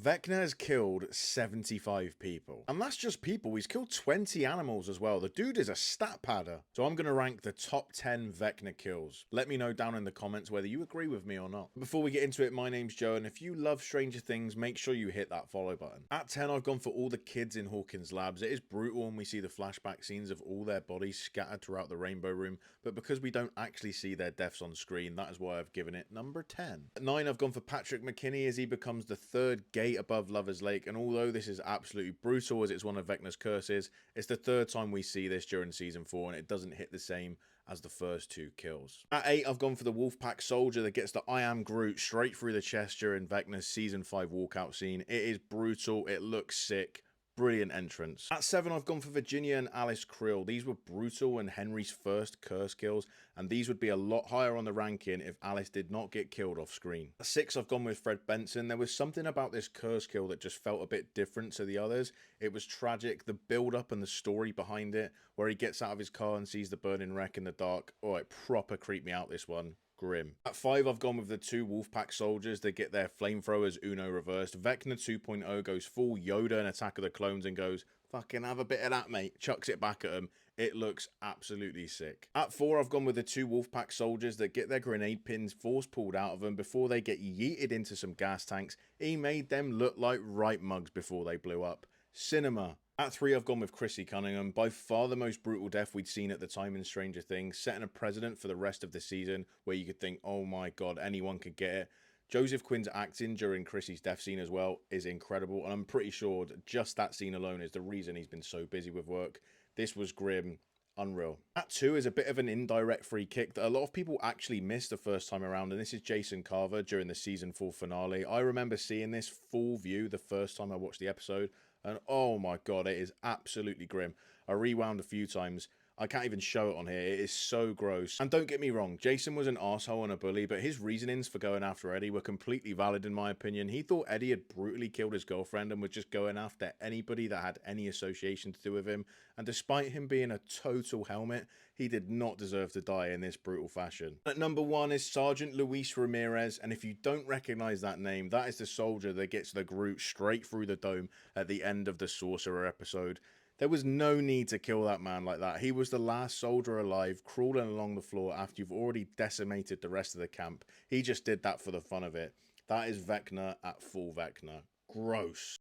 Vecna has killed 75 people. And that's just people, he's killed 20 animals as well. The dude is a stat padder. So I'm going to rank the top 10 Vecna kills. Let me know down in the comments whether you agree with me or not. Before we get into it, my name's Joe, and if you love Stranger Things, make sure you hit that follow button. At 10, I've gone for all the kids in Hawkins Labs. It is brutal when we see the flashback scenes of all their bodies scattered throughout the Rainbow Room, but because we don't actually see their deaths on screen, that is why I've given it number 10. At 9, I've gone for Patrick McKinney as he becomes the third gate above Lover's Lake, and although this is absolutely brutal as it's one of Vecna's curses, it's the third time we see this during season 4 and it doesn't hit the same as the first 2 kills. At 8, I've gone for the Wolfpack soldier that gets the I am Groot straight through the chest during Vecna's season 5 walkout scene. It is brutal, it looks sick. Brilliant entrance. At 7, I've gone for Virginia and Alice Krill. These were brutal and Henry's first curse kills, and these would be a lot higher on the ranking if Alice did not get killed off screen. At 6, I've gone with Fred Benson. There was something about this curse kill that just felt a bit different to the others. It was tragic, the build-up and the story behind it, where he gets out of his car and sees the burning wreck in the dark. Oh, it proper creeped me out, this one. Grim. At 5, I've gone with the 2 Wolfpack soldiers that get their flamethrowers Uno reversed. Vecna 2.0 goes full Yoda in Attack of the Clones and goes, fucking have a bit of that, mate. Chucks it back at him. It looks absolutely sick. At 4, I've gone with the 2 Wolfpack soldiers that get their grenade pins force pulled out of them before they get yeeted into some gas tanks. He made them look like right mugs before they blew up. Cinema. At 3, I've gone with Chrissy Cunningham, by far the most brutal death we'd seen at the time in Stranger Things, setting a precedent for the rest of the season where you could think, oh my god, anyone could get it. Joseph Quinn's acting during Chrissy's death scene as well is incredible, and I'm pretty sure just that scene alone is the reason he's been so busy with work. This was grim. Unreal. At 2 is a bit of an indirect free kick that a lot of people actually missed the first time around, and this is Jason Carver during the season 4 finale. I remember seeing this full view the first time I watched the episode, and oh my god, it is absolutely grim. I rewound a few times. I can't even show it on here. It is so gross. And don't get me wrong, Jason was an arsehole and a bully, but his reasonings for going after Eddie were completely valid in my opinion. He thought Eddie had brutally killed his girlfriend and was just going after anybody that had any association to do with him. And despite him being a total helmet, he did not deserve to die in this brutal fashion. At number 1 is Sergeant Luis Ramirez, and if you don't recognize that name, that is the soldier that gets the Groot straight through the dome at the end of the Sorcerer episode. There was no need to kill that man like that. He was the last soldier alive, crawling along the floor after you've already decimated the rest of the camp. He just did that for the fun of it. That is Vecna at full Vecna. Gross.